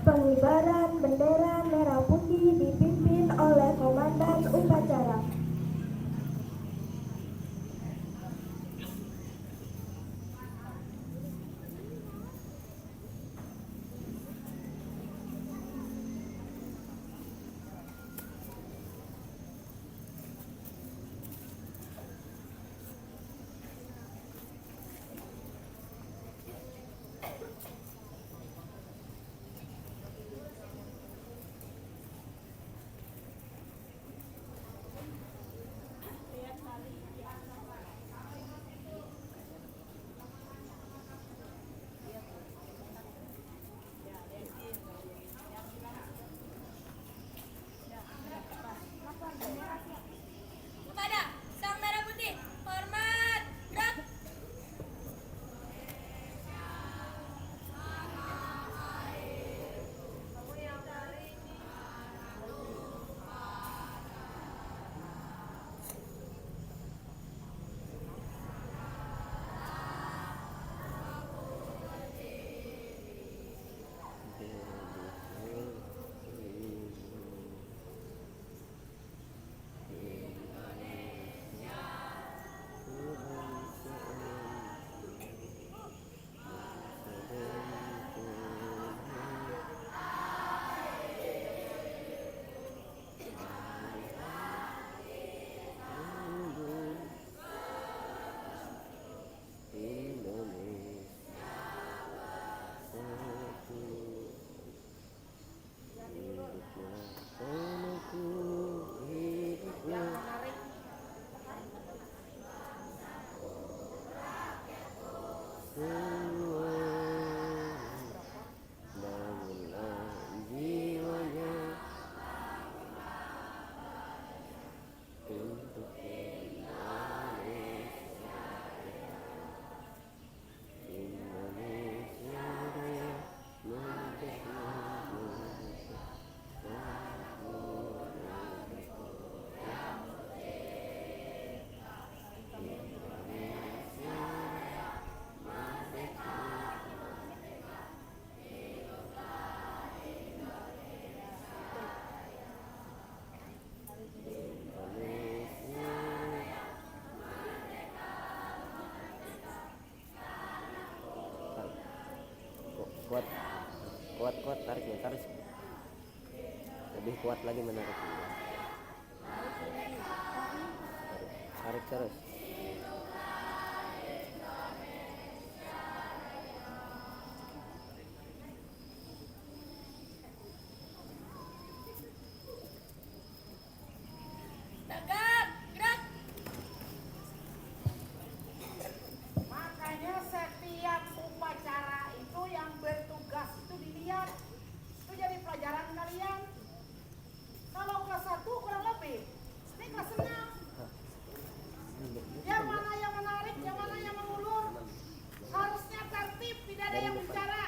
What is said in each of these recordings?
Pengibaran bendera merah putih dipimpin oleh Komandan Upacara. Kepada Sang Merah Putih, hormat, gerak. Kuat kuat kuat, tariknya tarik lebih kuat lagi menariknya. Tarik terus. Tegap, gerak. Makanya setiap upacara itu yang bertugas itu dilihat. Itu jadi pelajaran kalian. Kalau kelas 1 kurang lebih. Ini kelas 6. Yang mana yang menarik, yang mana yang mengulur. Harusnya tertib, tidak ada yang bicara.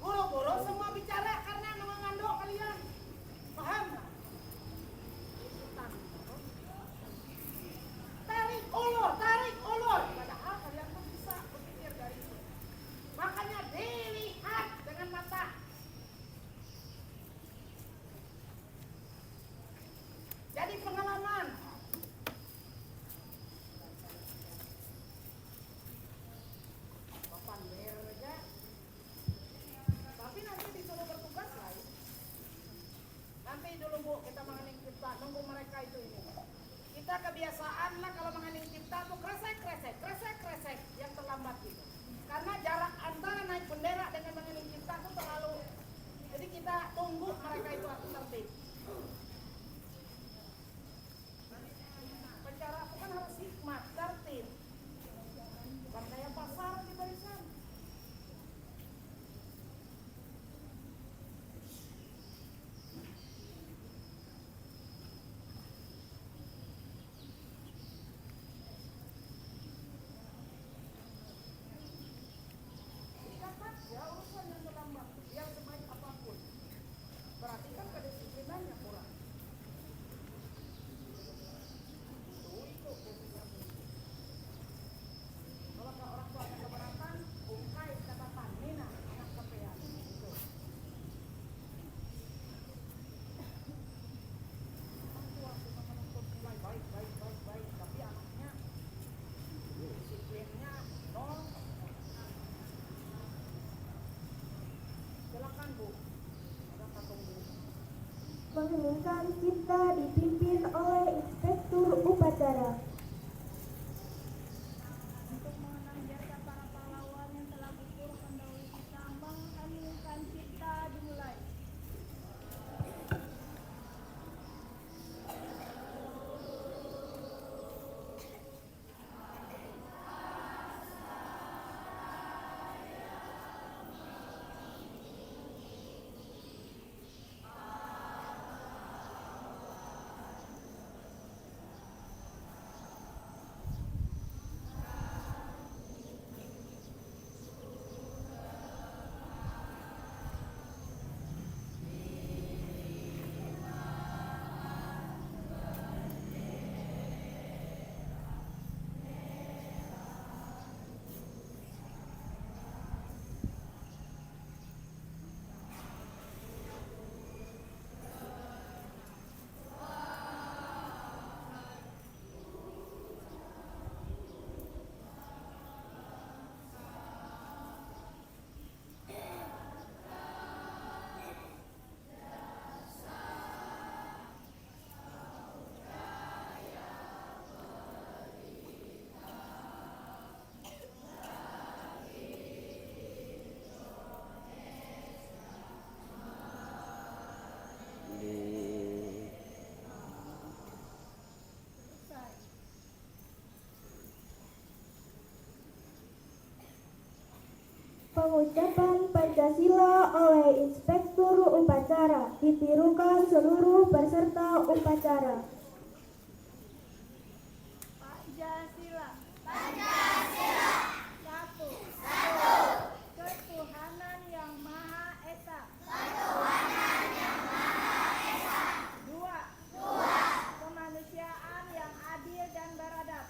Guru-guru semua bicara karena mengandung kalian. Paham? Tarik ulur, tarik ulur. Padahal kalian pun bisa berpikir dari itu. Makanya dilihat dengan mata. Jadi pengalaman. Papan aja. Tapi nanti disuruh bertugas lain. Nanti dulu Bu, kita mengening cipta, nunggu mereka itu ini. Kita kebiasaan lah kalau mengening cipta tuh kresek yang terlambat gitu. Karena jarak antara naik bendera dengan mengening cipta tuh terlalu. Jadi kita tunggu mereka itu tertib. Pencara aku kan harus hikmat, tertib. Bukan kayak pasar di barisan. Catat ya urusan yang terlambat, biar sebaik apapun. Berarti kan menjalankan cipta dipimpin oleh inspektur upacara. Untuk mengenang jasa para pahlawan yang telah gugur pendahulu kita, mengheningkan cipta dimulai. Di Pengucapan Pancasila oleh inspektur upacara ditirukan seluruh peserta upacara. Pancasila. Satu. Ketuhanan yang Maha Esa. Dua. Kemanusiaan yang adil dan beradab.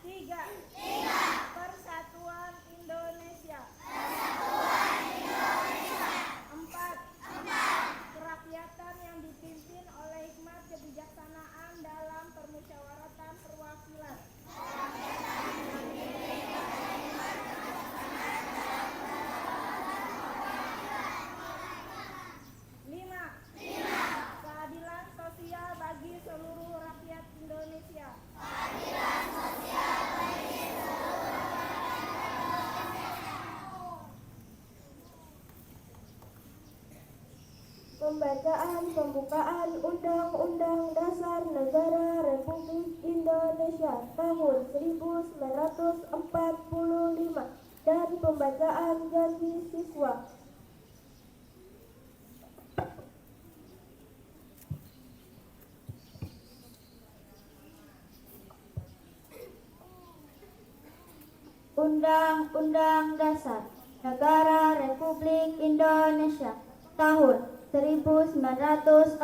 Tiga. Persatuan Indonesia. Empat. Kerakyatan yang dipimpin oleh hikmat kebijaksanaan dalam permusyawaratan perwakilan. Lima. Keadilan sosial bagi seluruh rakyat Indonesia. Pembacaan pembukaan Undang-Undang Dasar Negara Republik Indonesia tahun 1945 dan pembacaan janji siswa. Undang-Undang Dasar Negara Republik Indonesia tahun 1945.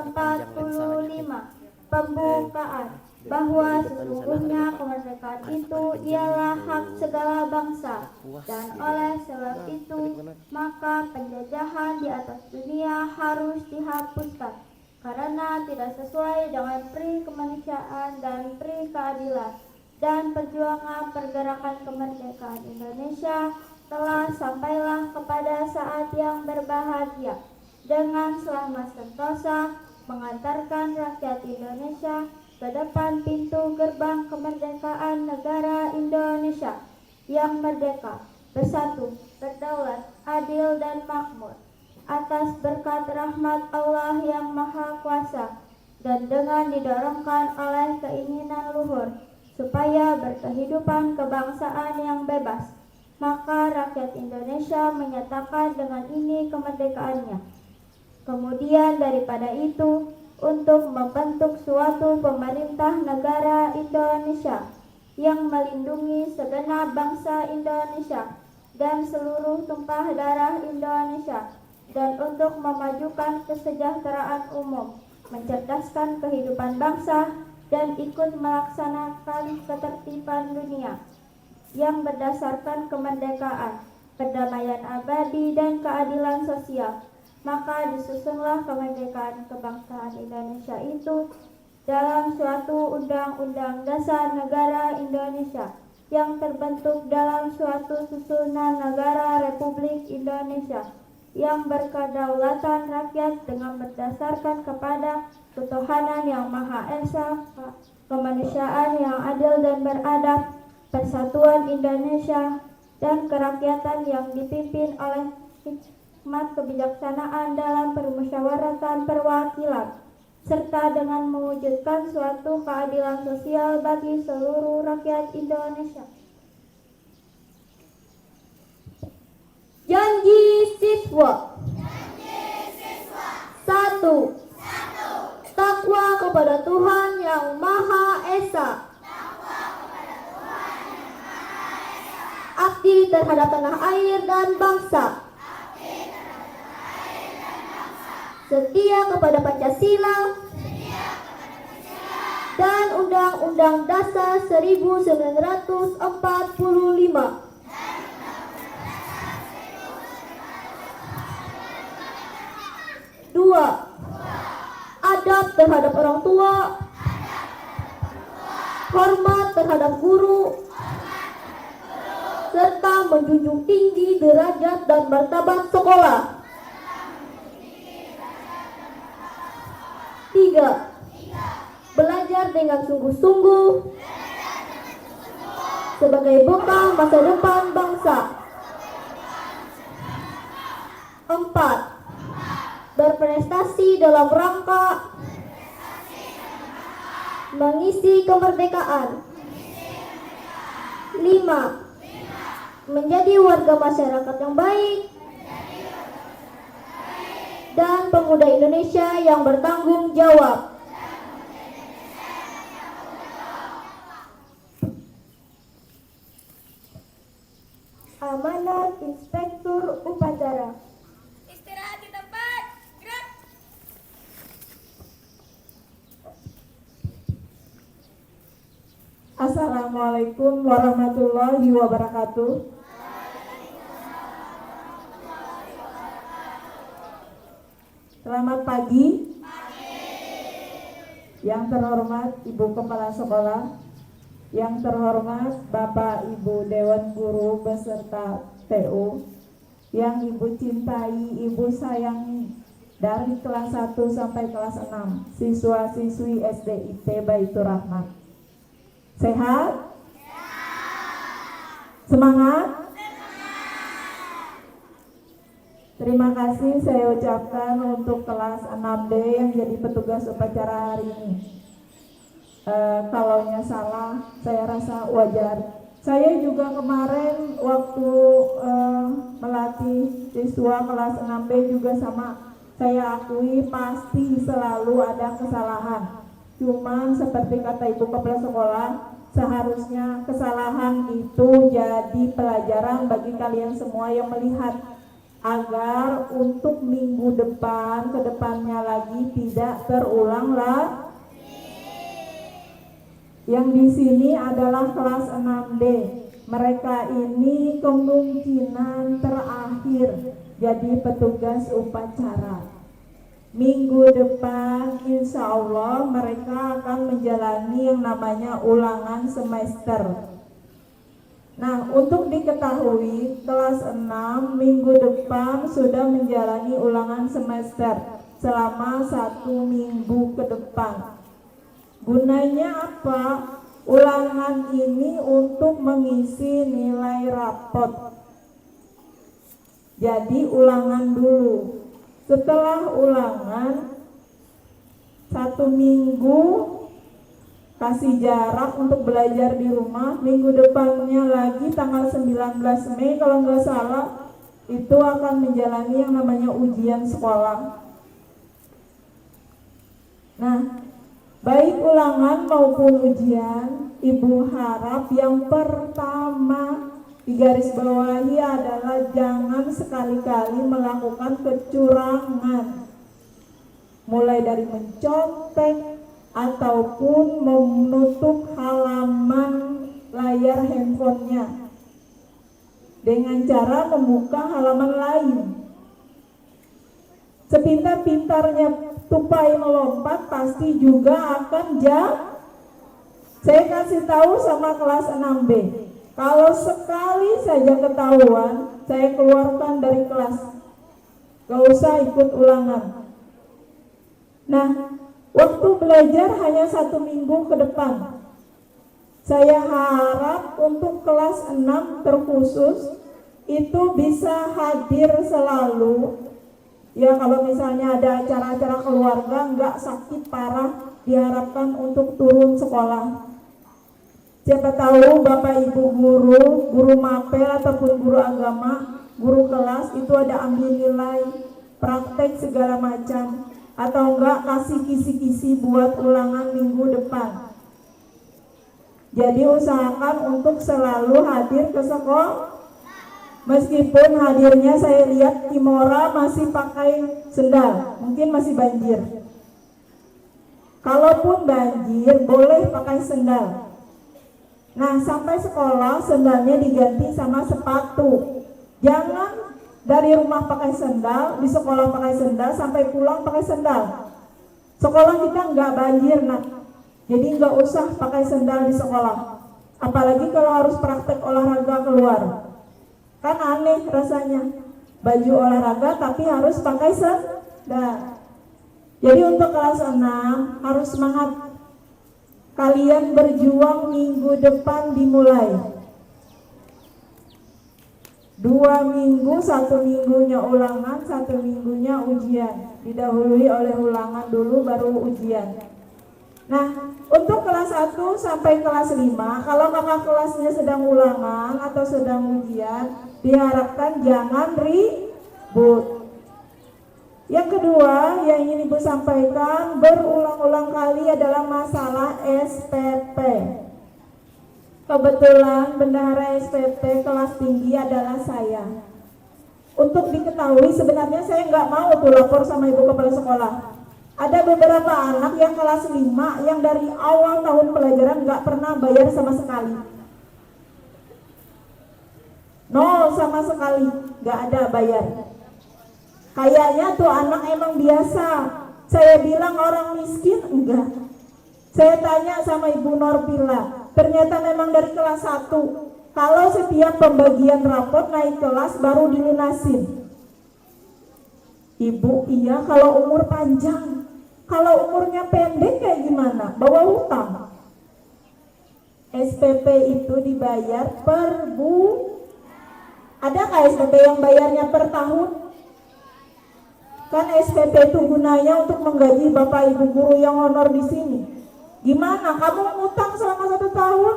Pembukaan bahwa sesungguhnya kemerdekaan itu ialah hak segala bangsa, dan oleh sebab itu maka penjajahan di atas dunia harus dihapuskan karena tidak sesuai dengan pri kemanusiaan dan pri keadilan, dan perjuangan pergerakan kemerdekaan Indonesia telah sampailah kepada saat yang berbahagia dengan selamat sentosa mengantarkan rakyat Indonesia ke depan pintu gerbang kemerdekaan negara Indonesia yang merdeka, bersatu, berdaulat, adil dan makmur atas berkat rahmat Allah yang Maha Kuasa, dan dengan didorongkan oleh keinginan luhur supaya berkehidupan kebangsaan yang bebas, maka rakyat Indonesia menyatakan dengan ini kemerdekaannya. Kemudian daripada itu, untuk membentuk suatu pemerintah negara Indonesia yang melindungi segenap bangsa Indonesia dan seluruh tumpah darah Indonesia, dan untuk memajukan kesejahteraan umum, mencerdaskan kehidupan bangsa, dan ikut melaksanakan ketertiban dunia yang berdasarkan kemerdekaan, perdamaian abadi, dan keadilan sosial. Maka disusunlah kemerdekaan kebangsaan Indonesia itu dalam suatu Undang-Undang Dasar Negara Indonesia yang terbentuk dalam suatu susunan negara Republik Indonesia yang berkedaulatan rakyat dengan berdasarkan kepada ketuhanan yang Maha Esa, kemanusiaan yang adil dan beradab, persatuan Indonesia, dan kerakyatan yang dipimpin oleh hikmat kebijaksanaan dalam permusyawaratan perwakilan, serta dengan mewujudkan suatu keadilan sosial bagi seluruh rakyat Indonesia. Janji siswa. 1. Takwa kepada Tuhan Yang Maha Esa. Akti terhadap tanah air dan bangsa. Setia kepada Pancasila dan Undang-Undang Dasar 1945. 2. Adab terhadap orang tua, hormat terhadap guru, serta menjunjung tinggi derajat dan martabat sekolah. 3. Belajar dengan sungguh-sungguh sebagai bekal masa depan bangsa. 4. Berprestasi dalam rangka mengisi kemerdekaan. 5. Menjadi warga masyarakat yang baik dan pemuda Indonesia yang bertanggung jawab. Amanat Inspektur Upacara. Istirahat di tempat. Gerak. Assalamualaikum warahmatullahi wabarakatuh. Selamat pagi. Yang terhormat Ibu Kepala Sekolah, yang terhormat Bapak Ibu Dewan Guru beserta TU, yang Ibu cintai, Ibu sayangi, dari kelas 1 sampai kelas 6, siswa-siswi SDIT Baitur Rahmat. Sehat? Semangat? Terima kasih saya ucapkan untuk kelas 6D yang jadi petugas upacara hari ini. Kalaunya salah, saya rasa wajar. Saya juga kemarin waktu melatih siswa kelas 6B juga sama. Saya akui pasti selalu ada kesalahan. Cuman seperti kata Ibu Kepala Sekolah, seharusnya kesalahan itu jadi pelajaran bagi kalian semua yang melihat, agar untuk minggu depan, kedepannya lagi tidak terulang lah. Yang di sini adalah kelas 6D. Mereka ini kemungkinan terakhir jadi petugas upacara. Minggu depan insya Allah mereka akan menjalani yang namanya ulangan semester. Nah, untuk diketahui, kelas 6 minggu depan sudah menjalani ulangan semester selama 1 minggu ke depan. Gunanya apa? Ulangan ini untuk mengisi nilai rapot. Jadi ulangan dulu. Setelah ulangan 1 minggu kasih jarak untuk belajar di rumah. Minggu depannya lagi tanggal 19 Mei kalau nggak salah itu akan menjalani yang namanya ujian sekolah. Nah, baik ulangan maupun ujian, Ibu harap yang pertama digarisbawahi adalah jangan sekali-kali melakukan kecurangan. Mulai dari mencontek ataupun menutup halaman layar handphonenya dengan cara membuka halaman lain. Sepintar-pintarnya tupai melompat pasti juga akan Saya kasih tahu sama kelas 6B, kalau sekali saja ketahuan, saya keluarkan dari kelas. gak usah ikut ulangan. Nah, waktu belajar hanya 1 minggu ke depan. Saya harap untuk kelas 6 terkhusus itu bisa hadir selalu. Ya, kalau misalnya ada acara-acara keluarga nggak sakit parah, diharapkan untuk turun sekolah. Siapa tahu Bapak Ibu guru, guru mapel ataupun guru agama, guru kelas itu ada ambil nilai, praktek segala macam, atau enggak kasih kisi-kisi buat ulangan minggu depan. Jadi usahakan untuk selalu hadir ke sekolah. Meskipun hadirnya saya lihat Kimora masih pakai sendal, mungkin masih banjir. Kalaupun banjir boleh pakai sendal. Nah, sampai sekolah sendalnya diganti sama sepatu. Jangan dari rumah pakai sendal, di sekolah pakai sendal, sampai pulang pakai sendal. Sekolah kita nggak banjir, nak. Jadi nggak usah pakai sendal di sekolah. Apalagi kalau harus praktek olahraga keluar. Kan aneh rasanya. Baju olahraga tapi harus pakai sendal. Jadi untuk kelas 6 harus semangat. Kalian berjuang minggu depan dimulai. 2 minggu, 1 minggunya ulangan, 1 minggunya ujian. Didahului oleh ulangan dulu baru ujian. Nah, untuk kelas 1 sampai kelas 5, kalau kakak kelasnya sedang ulangan atau sedang ujian, diharapkan jangan ribut. Yang kedua yang ingin Ibu sampaikan berulang-ulang kali adalah masalah SPP. Kebetulan bendahara SPP kelas tinggi adalah saya. Untuk diketahui sebenarnya saya nggak mau tuh lapor sama Ibu Kepala Sekolah. Ada beberapa anak yang kelas 5 yang dari awal tahun pelajaran nggak pernah bayar sama sekali. 0 sama sekali, nggak ada bayar. Kayaknya tuh anak emang biasa. Saya bilang orang miskin, enggak. Saya tanya sama Ibu Norpila, ternyata memang dari kelas 1. Kalau setiap pembagian rapot naik kelas baru dilunasin. Ibu, iya kalau umur panjang. Kalau umurnya pendek kayak gimana? Bawa hutang. SPP itu dibayar per Ada nggak SPP yang bayarnya per tahun? Kan SPP itu gunanya untuk menggaji Bapak Ibu guru yang honor di sini. Gimana? Kamu ngutang selama 1 tahun?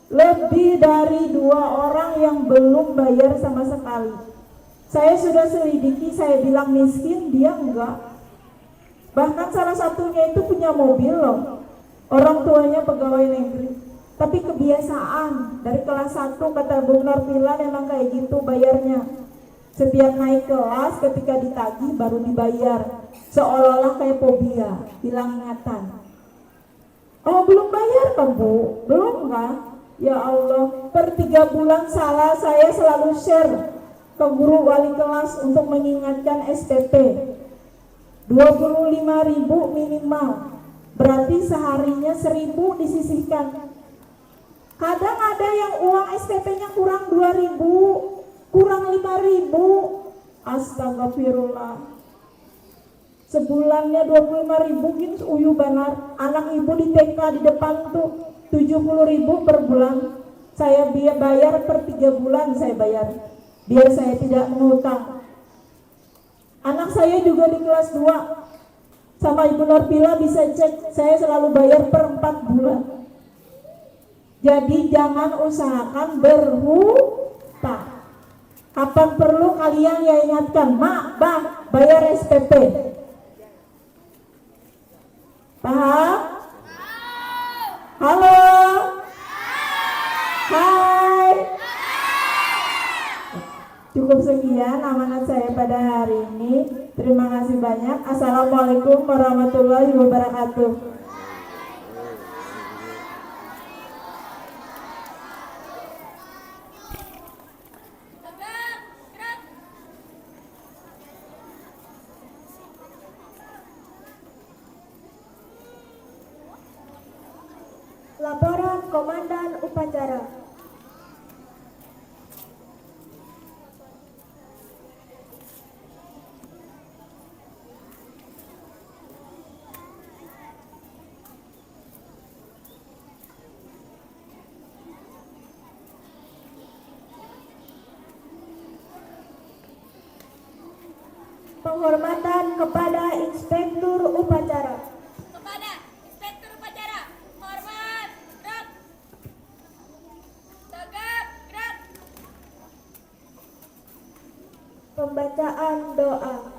Lebih dari 2 orang yang belum bayar sama sekali. Saya sudah selidiki, saya bilang miskin, dia enggak. Bahkan salah satunya itu punya mobil loh. Orang tuanya pegawai negeri. Tapi kebiasaan dari kelas 1 kata Bu Norpila memang kayak gitu bayarnya. Setiap naik kelas ketika ditagih baru dibayar. Seolah-olah kayak fobia, hilang ingatan. Oh belum bayar kan Bu? Belum kan? Ya Allah, per 3 bulan salah saya selalu share ke guru wali kelas untuk mengingatkan SPP. 25.000 minimal. Berarti seharinya 1.000 disisihkan. Kadang ada yang uang SPP-nya kurang 2.000, kurang 5.000. Astagfirullah. Sebulannya 25.000 gitu uyu banar. Anak ibu di TK di depan tuh 70.000 per bulan. Saya bayar per 3 bulan saya bayar. Biar saya tidak mengutang. Anak saya juga di kelas 2. Sama Ibu Norpila bisa cek, saya selalu bayar per 4 bulan. Jadi jangan usahakan berhutang. Kapan perlu kalian ya ingatkan, Mak, Bang, bayar SPP. Paham? Halo? Hai. Cukup sekian amanat saya pada hari ini. Terima kasih banyak. Assalamualaikum warahmatullahi wabarakatuh. Laporan Komandan Upacara. Penghormatan kepada Inspektur Upacara. Kepada Inspektur Upacara, hormat, gerak. Tegap, gerak. Pembacaan doa.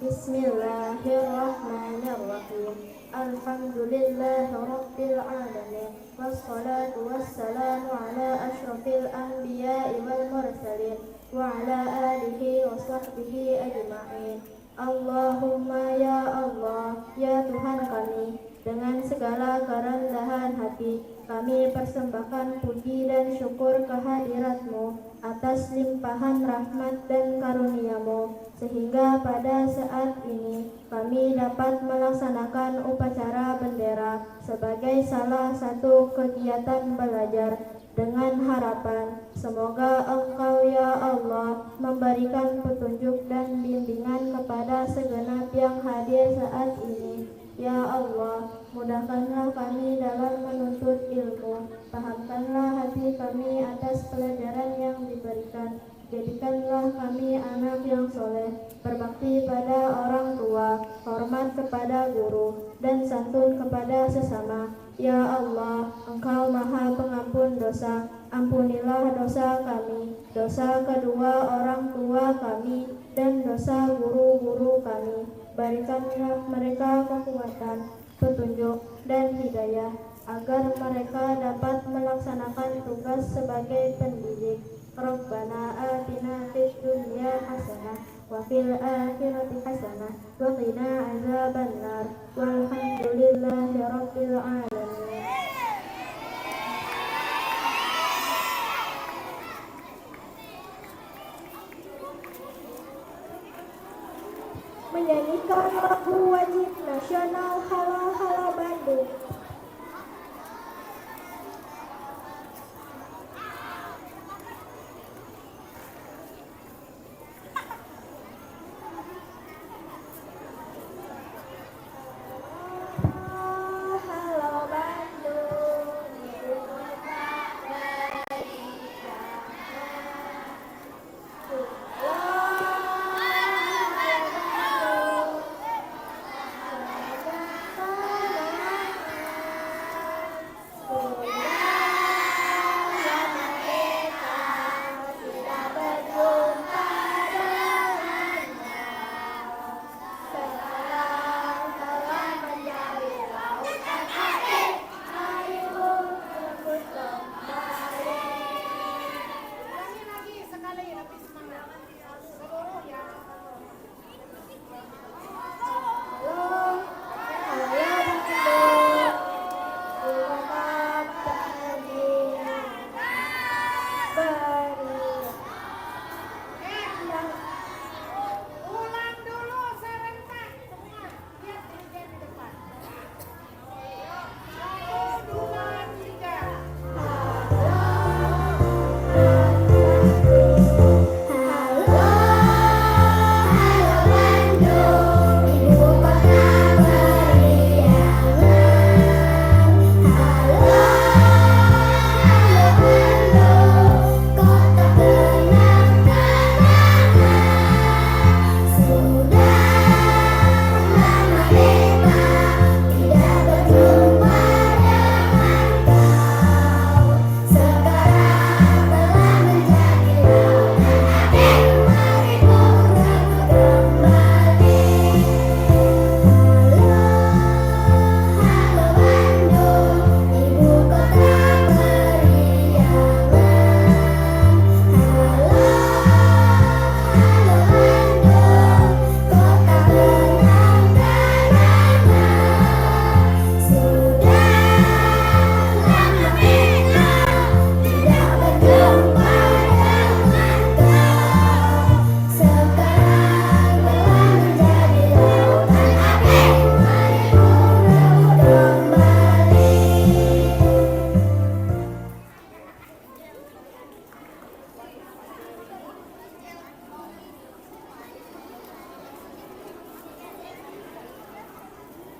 Bismillahirrahmanirrahim. Alhamdulillahi Rabbil alamin. Wassalatu wassalamu ala ashrafil anbiya'i wal mursalin wa ala alihi wa sahbihi ajma'in. Allahumma ya Allah, ya Tuhan kami, dengan segala kerendahan hati kami persembahkan puji dan syukur kehadirat-Mu atas limpahan rahmat dan karunia-Mu, sehingga pada saat ini kami dapat melaksanakan upacara bendera sebagai salah satu kegiatan belajar, dengan harapan semoga Engkau ya Allah memberikan petunjuk dan bimbingan kepada segenap yang hadir saat ini. Ya Allah, mudahkanlah kami dalam menuntut ilmu, pahamkanlah hati kami atas pelajaran yang diberikan. Jadikanlah kami anak yang soleh, berbakti pada orang tua, hormat kepada guru, dan santun kepada sesama. Ya Allah, Engkau Maha Pengampun dosa, ampunilah dosa kami, dosa kedua orang tua kami, dan dosa guru-guru kami. Berikanlah mereka kekuatan, petunjuk, dan hidayah, agar mereka dapat melaksanakan tugas sebagai pendidik. Rabbana atina fid dunya hasanah wa fil akhirati hasanah wa qina azabannar. Walhamdulillahi rabbil alamin. Menyanyikan lagu wajib nasional Hala Hala Bandung.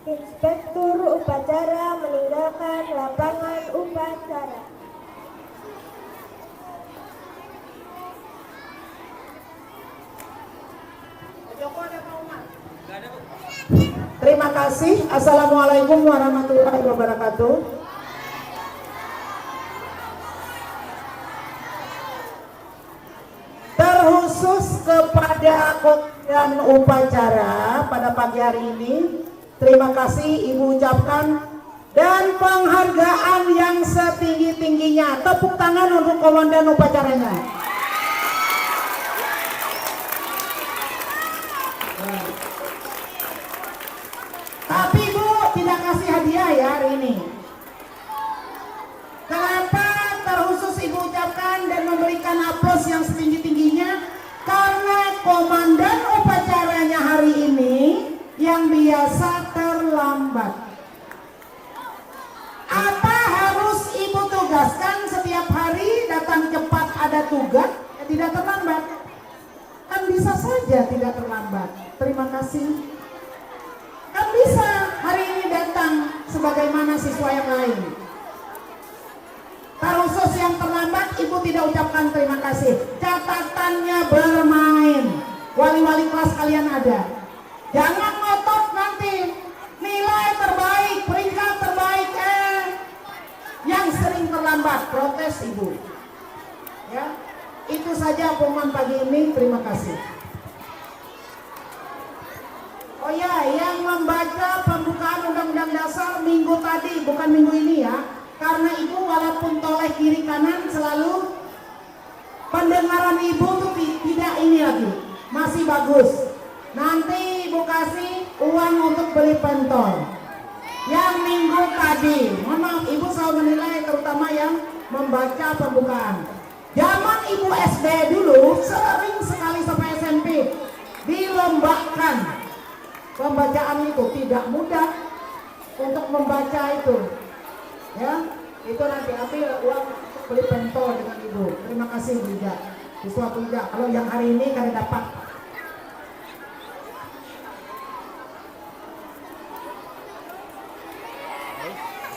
Inspektur upacara meninggalkan lapangan upacara. Terima kasih. Assalamualaikum warahmatullahi wabarakatuh. Terkhusus kepada komandan upacara pada pagi hari ini, terima kasih Ibu ucapkan, dan penghargaan yang setinggi-tingginya. Tepuk tangan untuk komandan upacaranya. Tapi Bu tidak kasih hadiah ya hari ini. Kenapa terkhusus Ibu ucapkan dan memberikan aplaus yang setinggi-tingginya? Karena komandan upacaranya hari ini yang biasa terlambat. Apa harus Ibu tugaskan setiap hari datang cepat ada tugas? Ya, tidak terlambat. Kan bisa saja tidak terlambat. Terima kasih. Kan bisa hari ini datang sebagaimana siswa yang lain. Terkhusus yang terlambat Ibu tidak ucapkan terima kasih. Catatannya bermain. Wali-wali kelas kalian ada. Jangan ngotot nanti nilai terbaik, peringkat terbaik yang sering terlambat, protes Ibu. Ya, itu saja pengumuman pagi ini. Terima kasih. Oh ya, yang membaca pembukaan Undang-Undang Dasar minggu tadi, bukan minggu ini ya. Karena Ibu walaupun toleh kiri kanan selalu pendengaran Ibu tuh tidak ini lagi, masih bagus. Nanti Ibu kasih uang untuk beli pentol. Yang minggu tadi, mohon maaf Ibu selalu menilai terutama yang membaca pembukaan. Zaman Ibu SD dulu sering sekali sampai SMP dilombakan pembacaan itu, tidak mudah untuk membaca itu. Ya, itu nanti ambil uang untuk beli pentol dengan Ibu. Terima kasih Bu Ida. Siswa Bu Ida, kalau yang hari ini kalian dapat.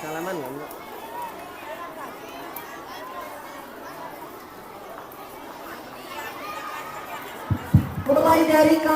Salaman kan? Mulai dari kelas